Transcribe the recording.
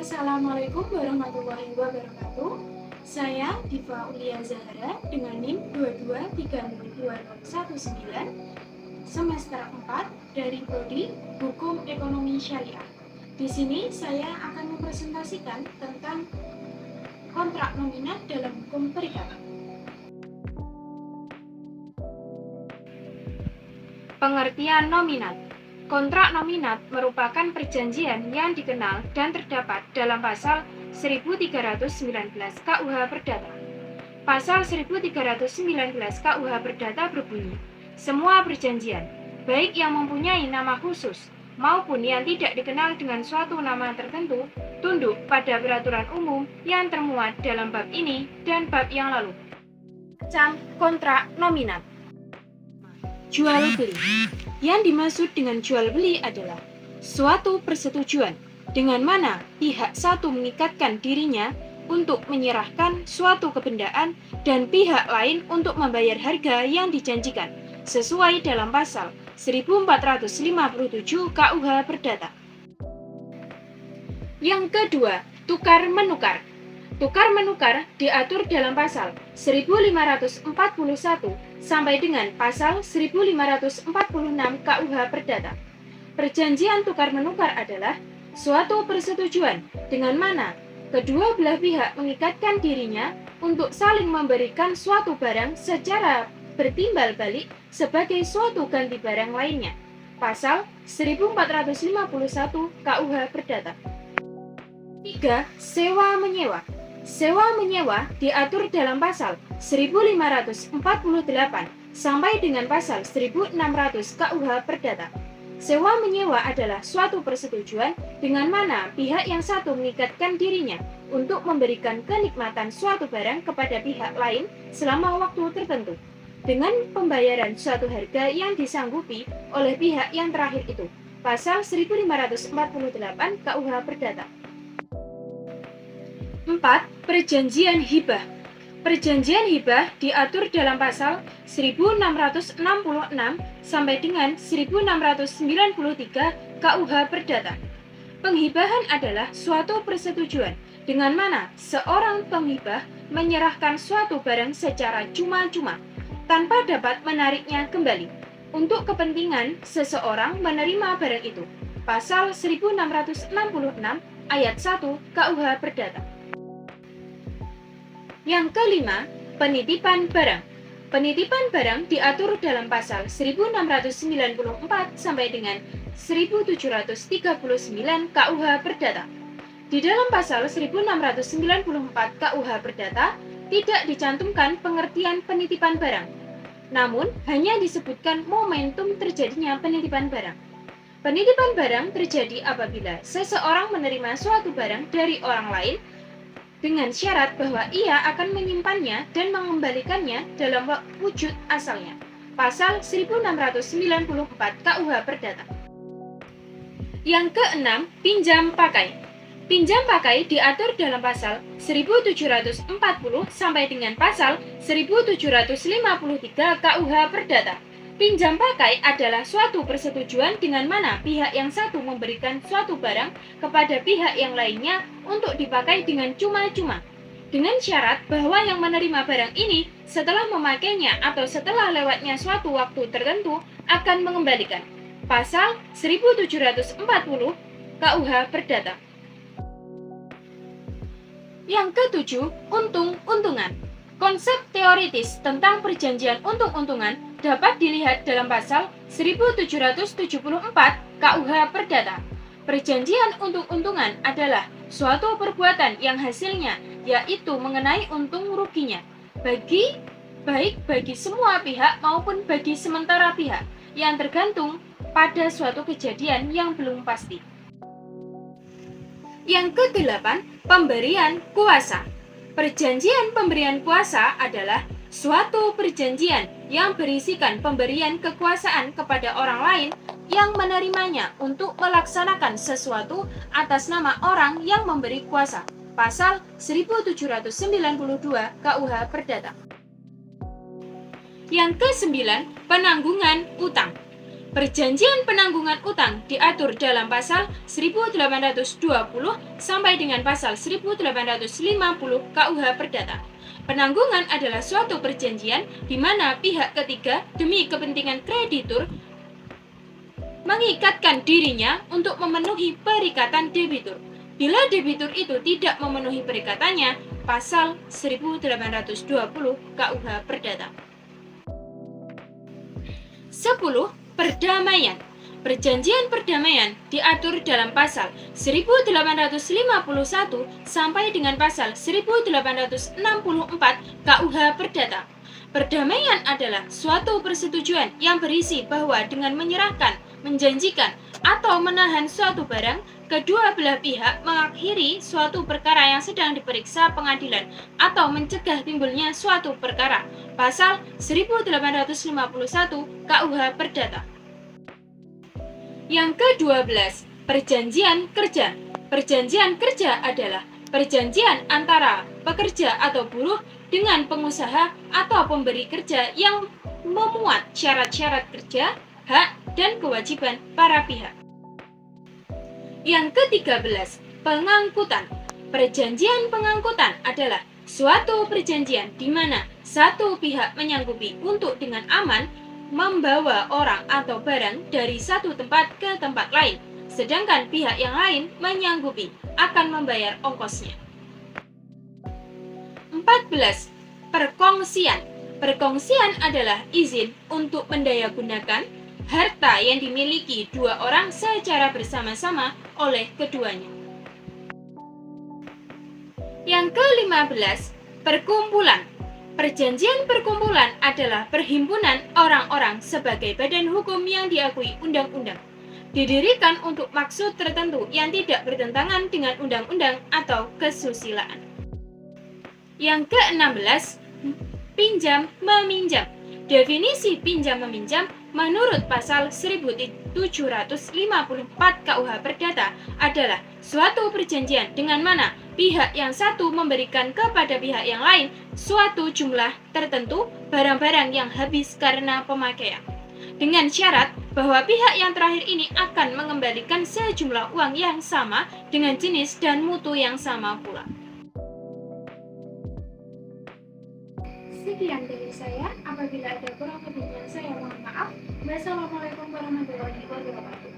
Assalamualaikum warahmatullahi wabarakatuh. Saya Diva Ulia Zahara dengan NIM 2230219 semester 4 dari Prodi Hukum Ekonomi Syariah. Di sini saya akan mempresentasikan tentang kontrak nominat dalam hukum perikanan. Pengertian nominat. Kontrak nominat merupakan perjanjian yang dikenal dan terdapat dalam pasal 1319 KUH Perdata. Pasal 1319 KUH Perdata berbunyi, semua perjanjian, baik yang mempunyai nama khusus maupun yang tidak dikenal dengan suatu nama tertentu, tunduk pada peraturan umum yang termuat dalam bab ini dan bab yang lalu. Macam kontrak nominat. Jual beli. Yang dimaksud dengan jual beli adalah suatu persetujuan dengan mana pihak satu mengikatkan dirinya untuk menyerahkan suatu kebendaan dan pihak lain untuk membayar harga yang dijanjikan sesuai dalam pasal 1457 KUH Perdata. Yang kedua, tukar-menukar. Tukar-menukar diatur dalam pasal 1541 sampai dengan pasal 1546 KUH Perdata. Perjanjian tukar-menukar adalah suatu persetujuan dengan mana kedua belah pihak mengikatkan dirinya untuk saling memberikan suatu barang secara bertimbal balik sebagai suatu ganti barang lainnya. Pasal 1451 KUH Perdata. 3. Sewa-menyewa. Sewa-menyewa diatur dalam pasal 1548 sampai dengan pasal 1600 KUH Perdata. Sewa-menyewa adalah suatu persetujuan dengan mana pihak yang satu mengikatkan dirinya untuk memberikan kenikmatan suatu barang kepada pihak lain selama waktu tertentu, dengan pembayaran suatu harga yang disanggupi oleh pihak yang terakhir itu. Pasal 1548 KUH Perdata. 4. Perjanjian hibah. Perjanjian hibah diatur dalam pasal 1666 sampai dengan 1693 KUH Perdata. Penghibahan adalah suatu persetujuan dengan mana seorang penghibah menyerahkan suatu barang secara cuma-cuma tanpa dapat menariknya kembali untuk kepentingan seseorang menerima barang itu. Pasal 1666 ayat 1 KUH Perdata. Yang kelima, penitipan barang. Penitipan barang diatur dalam pasal 1694 sampai dengan 1739 KUH Perdata. Di dalam pasal 1694 KUH Perdata tidak dicantumkan pengertian penitipan barang, namun hanya disebutkan momentum terjadinya penitipan barang. Penitipan barang terjadi apabila seseorang menerima suatu barang dari orang lain dengan syarat bahwa ia akan menyimpannya dan mengembalikannya dalam wujud asalnya. Pasal 1694 KUH Perdata. Yang keenam, pinjam pakai. Pinjam pakai diatur dalam pasal 1740 sampai dengan pasal 1753 KUH Perdata. Pinjam pakai adalah suatu persetujuan dengan mana pihak yang satu memberikan suatu barang kepada pihak yang lainnya untuk dipakai dengan cuma-cuma, dengan syarat bahwa yang menerima barang ini setelah memakainya atau setelah lewatnya suatu waktu tertentu akan mengembalikan. Pasal 1740 KUH Perdata. Yang ketujuh, untung-untungan. Konsep teoritis tentang perjanjian untung-untungan dapat dilihat dalam pasal 1774 KUH Perdata. Perjanjian untung-untungan adalah suatu perbuatan yang hasilnya yaitu mengenai untung ruginya, baik bagi semua pihak maupun bagi sementara pihak, yang tergantung pada suatu kejadian yang belum pasti. Yang kedelapan, pemberian kuasa. Perjanjian pemberian kuasa adalah suatu perjanjian yang berisikan pemberian kekuasaan kepada orang lain yang menerimanya untuk melaksanakan sesuatu atas nama orang yang memberi kuasa. Pasal 1792 KUH Perdata. Yang kesembilan, penanggungan utang. Perjanjian penanggungan utang diatur dalam pasal 1820 sampai dengan pasal 1850 KUH Perdata. Penanggungan adalah suatu perjanjian di mana pihak ketiga demi kepentingan kreditur mengikatkan dirinya untuk memenuhi perikatan debitur. Bila debitur itu tidak memenuhi perikatannya, pasal 1820 KUH Perdata. 10. Perdamaian. Perjanjian perdamaian diatur dalam pasal 1851 sampai dengan pasal 1864 KUH Perdata. Perdamaian adalah suatu persetujuan yang berisi bahwa dengan menyerahkan, menjanjikan, atau menahan suatu barang, kedua belah pihak mengakhiri suatu perkara yang sedang diperiksa pengadilan atau mencegah timbulnya suatu perkara. Pasal 1851 KUH Perdata. Yang ke-12, perjanjian kerja. Perjanjian kerja adalah perjanjian antara pekerja atau buruh dengan pengusaha atau pemberi kerja yang memuat syarat-syarat kerja, hak, dan kewajiban para pihak. Yang ke-13, pengangkutan. Perjanjian pengangkutan adalah suatu perjanjian di mana satu pihak menyanggupi untuk dengan aman membawa orang atau barang dari satu tempat ke tempat lain, sedangkan pihak yang lain menyanggupi akan membayar ongkosnya. 14. Perkongsian. Perkongsian adalah izin untuk mendayagunakan harta yang dimiliki dua orang secara bersama-sama oleh keduanya. Yang ke-15, perkumpulan. Perjanjian perkumpulan adalah perhimpunan orang-orang sebagai badan hukum yang diakui undang-undang. Didirikan untuk maksud tertentu yang tidak bertentangan dengan undang-undang atau kesusilaan. Yang ke-16, pinjam meminjam. Definisi pinjam meminjam menurut pasal 1754 KUH Perdata adalah suatu perjanjian dengan mana pihak yang satu memberikan kepada pihak yang lain suatu jumlah tertentu barang-barang yang habis karena pemakaian, dengan syarat bahwa pihak yang terakhir ini akan mengembalikan sejumlah uang yang sama dengan jenis dan mutu yang sama pula. Sekian dari saya. Apabila ada kurang lebihnya saya mohon maaf. Wassalamualaikum warahmatullahi wabarakatuh.